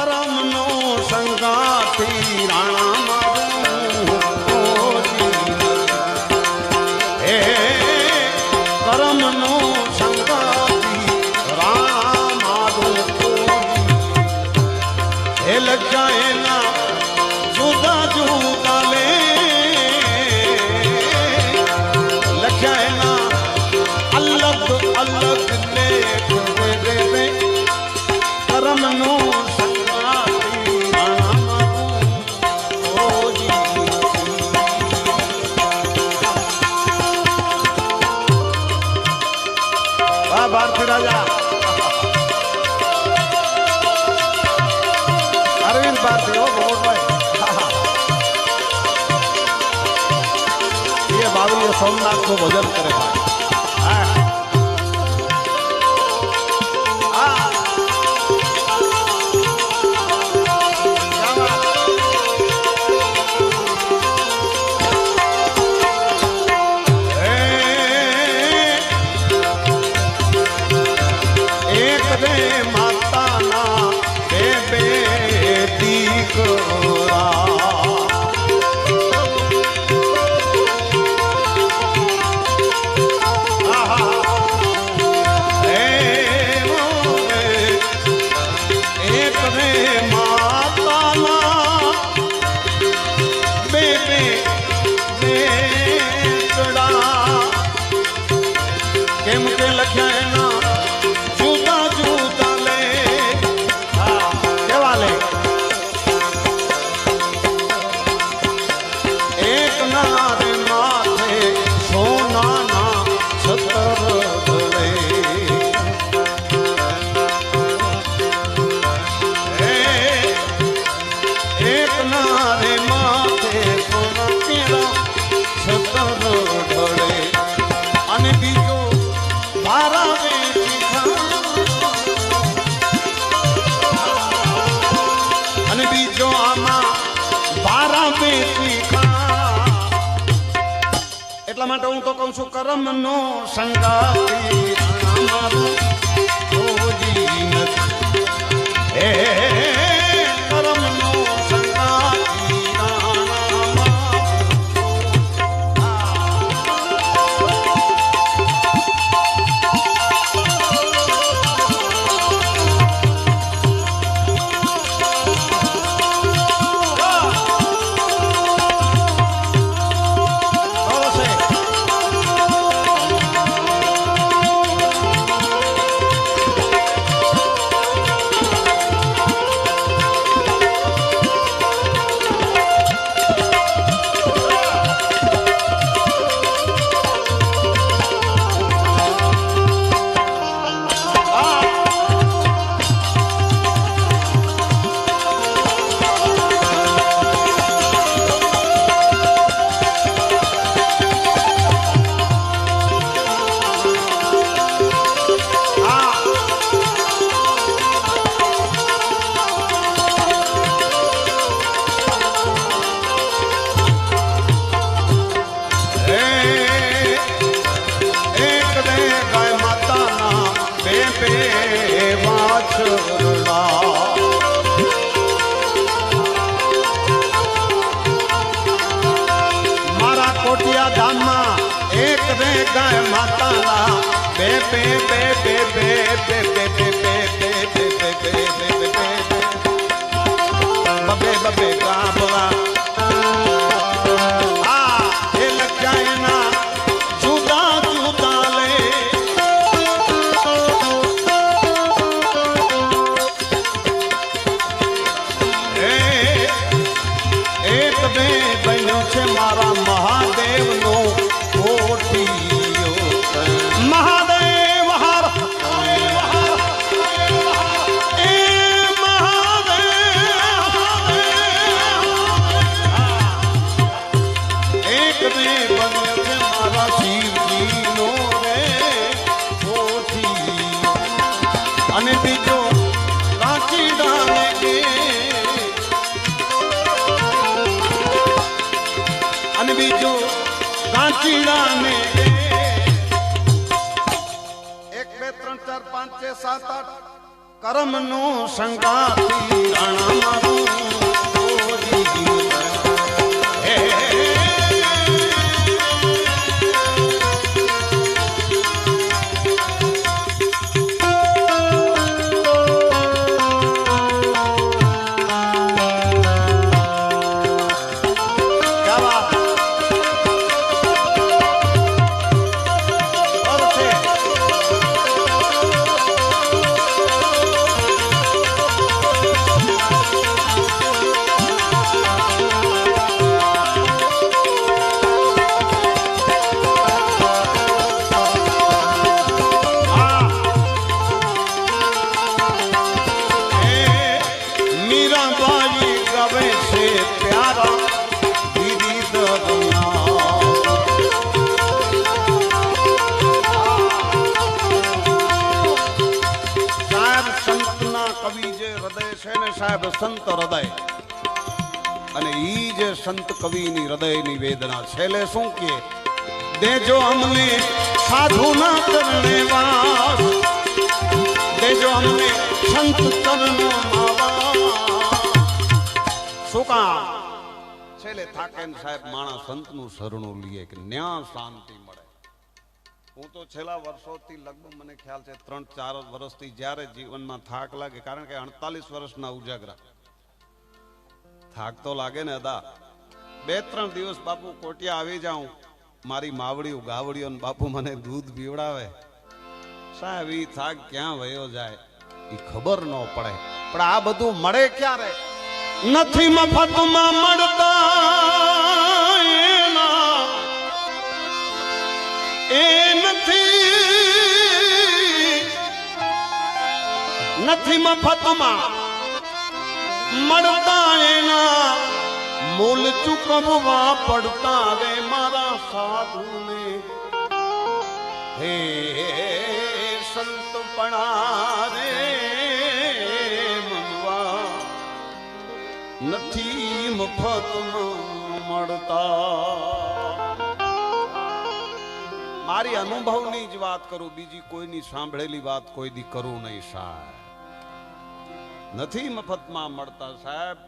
કરમનો સંગાથી રાણા મારું હે કરમનો સંગાથી રાણા મારું હે લજાએના જુદા જુદા લે લજાએના અલગ અલગ લે કરમનો भारती राजा अरविंद भारती हो बहुत भाई ये बाबू सोमनाथ को भजन करे भाई એટલા માટે હું તો કહું છું કરમનો સંગાતી મારું રોજી નથી હે કરમનો સંગાતી મારા કોટિયા ધામમાં એક રે ગાય માતાના બે બે બે બે બે બે બે બે બે બે બે બબે ગાબલા આ એ લખાયના જુદા જુદા લે એક બે બન્યો છે મારા મહાદેવનો કોઠીયો મહાદેવ હર એ મહાદેવ એક બે બન્યો છે મારા શિવજીનો રે કોઠીયો અને બીજો કાચી ડાને અને બીજો કાંચીડા ને 1 2 3 4 5 6 7 8 કર્મનું સંગાતી રાણા મારું સાહેબ સંત હૃદય અને ઈ જે સંત કવિની હૃદયની વેદના છેલ્લે શું કે દેજો અમને સાધુના ચરણે વાસ દેજો અમને સંત ચરણો શું કામ છેલ્લે થાકે સાહેબ માણસ સંતનું શરણું લીએ કે ન્યા શાંતિ મળે. હું તો છેલ્લા વર્ષોથી લગભગ મને ખ્યાલ છે 3-4 વર્ષથી જ્યારે જીવનમાં થાક લાગે, કારણ કે 48 વર્ષના ઉજાગરા, થાક તો લાગે ને અદા. 2-3 દિવસ બાપુ કોટિયા આવી જાઉં, મારી માવડીઓ ગાવડીઓ ને બાપુ મને દૂધ પીવડાવે, સાહેબ ઈ થાક ક્યાં વયો જાય ઈ ખબર ન પડે. પણ આ બધું મળે ક્યારે? નથી મફતમાં મળતા એ નથી મફતમાં મળતા એના મૂલ ચૂકવવા પડતા રે મારા સાધુને. હે સંતપણા રે મનવા નથી મફતમાં મળતા. મારી અનુભવની જ વાત કરું, બીજી કોઈની સાંભળેલી વાત કોઈ દી કરું નહીં સાહેબ. નથી મફતમાં મળતા સાહેબ.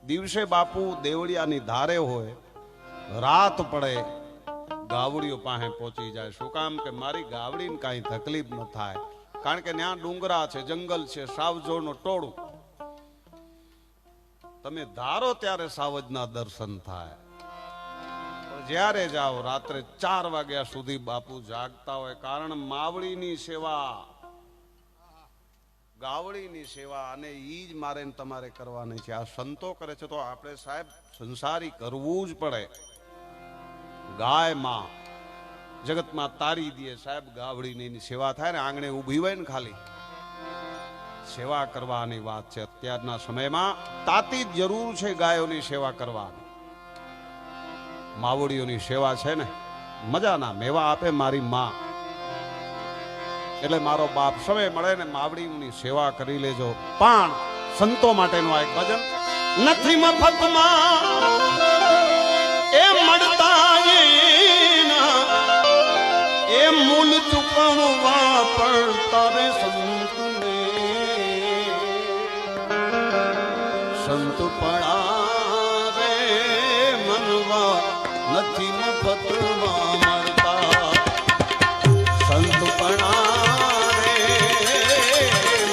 દિવસે બાપુ દેવળિયાની ધારે હોય, રાત પડે ગાવડીઓ પાસે પહોંચી જાય. શું કામ કે મારી ગાવડીને કાંઈ તકલીફ ન થાય, કારણ કે ત્યાં ડુંગરા છે, જંગલ છે, સાવજોનું ટોળું. તમે ધારો ત્યારે સાવજના દર્શન થાય. જ્યારે જાઓ રાત્રે 4 વાગ્યા સુધી બાપુ જાગતા હોય, કારણ માવડીની સેવા, ગાવડીની સેવા, અને ઈ જ મારે તમારે કરવાની છે. આ સંતો કરે છે તો આપણે સાહેબ સંસારી કરવું જ પડે. ગાય માં જગતમાં તારી દે સાહેબ, ગાવડીની સેવા થાય ને, આંગણે ઊભી હોય ને ખાલી સેવા કરવાની વાત છે. અત્યારના સમયમાં તાતી જ જરૂર છે ગાયોની સેવા કરવાની. માવડીઓની સેવા છે ને, મજાના મેવા આપે મારી માં. એટલે મારો બાપ સમય મળે ને માવડીની સેવા કરી લેજો. પણ સંતો માટેનું આ એક ભજન. નથી મફતમાં એ મળતા એ મૂલ ચૂકવવા પડતા રે સંતને. સંતપણા રે મનવા નથી મફતમાં મળતા. સંતપણા રે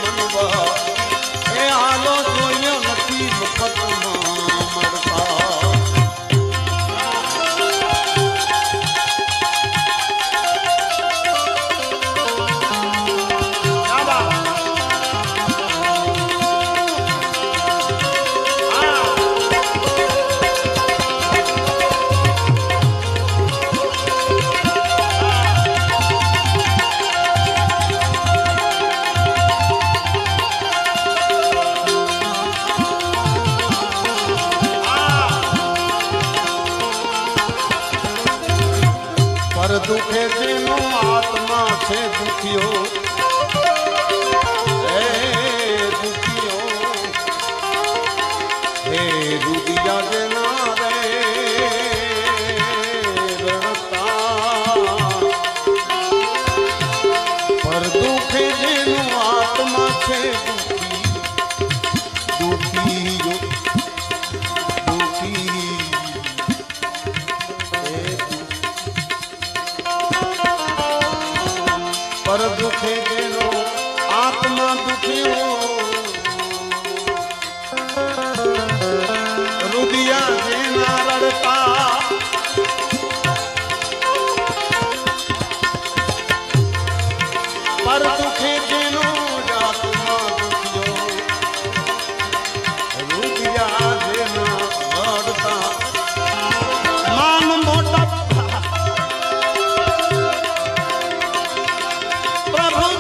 મનવા એ હાલો જોયો નથી મફતમાં મળતા. દુખે જેનો આત્મા છે દુખ્યો, હે દુખ્યો, હે રૂપિયા જેના રે રડતા. પર દુખે જેનો આત્મા છે दुखे जेनो आत्मा दुखियो रुदिया जेना रड़ता पर दुखे जेनो आत्मा दुखियो रुदिया जेना रड़ता मान मोटा प्रभु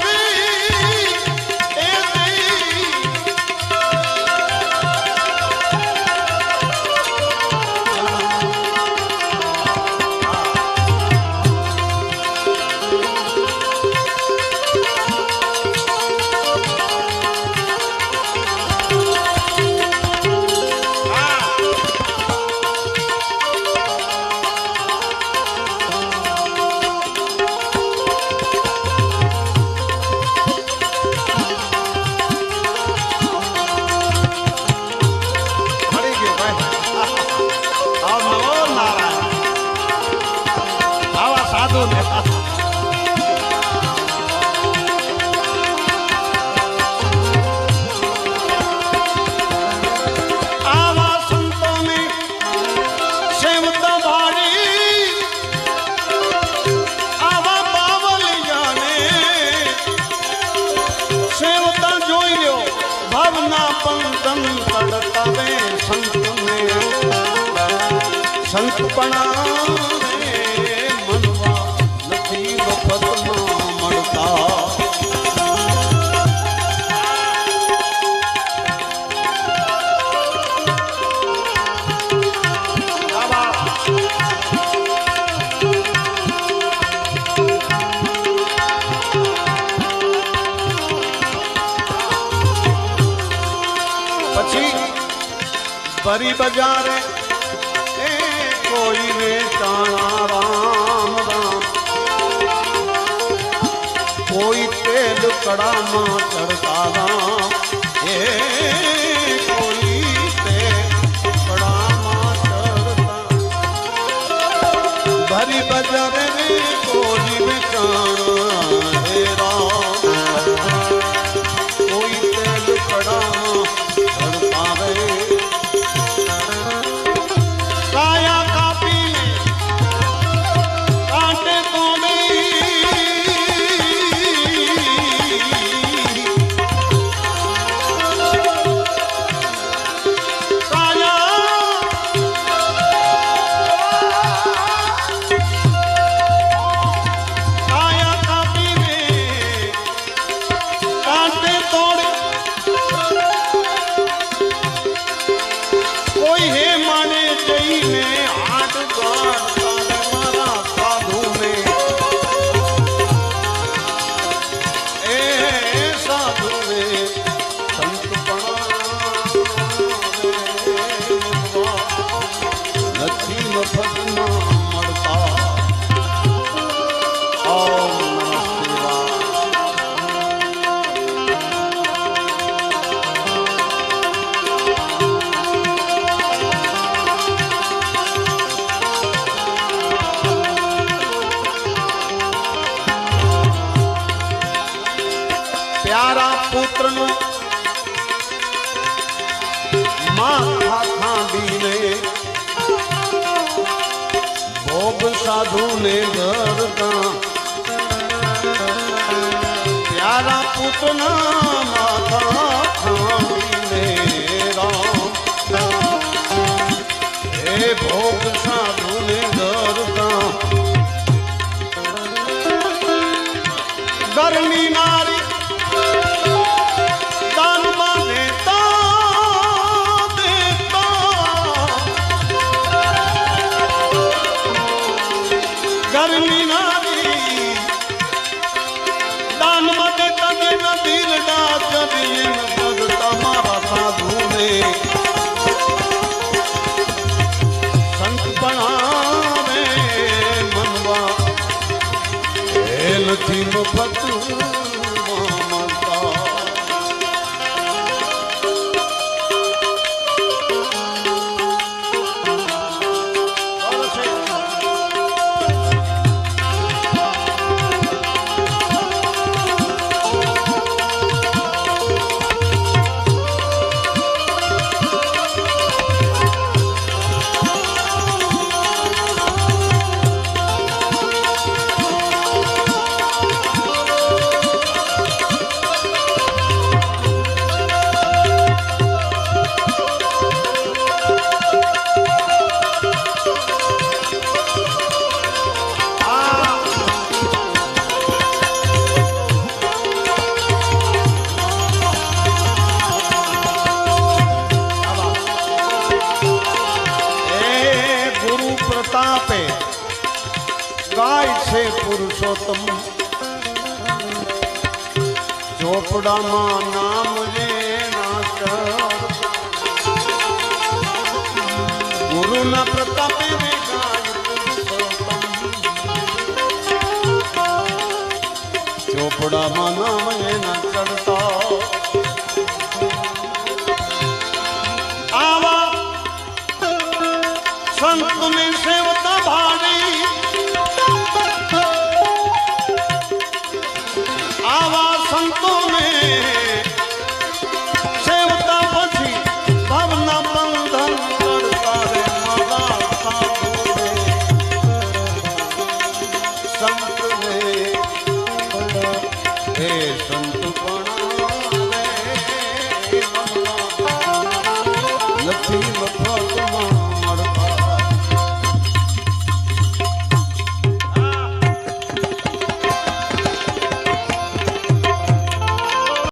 संतपणा मनवा નથી મફતમાં મળતા પછી ભરી બજારે कोई वेचाणा राम राम कोई तेल कड़ा मां चढ़ता राम कोई तेल कड़ा मां चढ़ता भरी बजर में कोई वेचाणा हे राम कोई तेल कड़ा मां चढ़ता रे काया प्यारा पुत्र नो माथा खांडी ने भोग साधु ने दरदा प्यारा पुत्र ना माथा खांडी ने राम हे भोग साधु ने दरदा गर्मी नारी गर्मी नारी दान मदे तने न दिल डाच दिन भगता मारा साधु ने संत बनावे मनवा हेल थी मुफत मामता પુરુષોત્તમ ચોપડામાં નામ એના ગુરુના પ્રતાપે ચોપડામાં નામ એના ચડતા આવા સંતને સેવતા ભાડી આવા સંતોને સેવતા પછી ભવના બંધન કરતા રે મારા સાધુ સંત રે હે સંત પણ નથી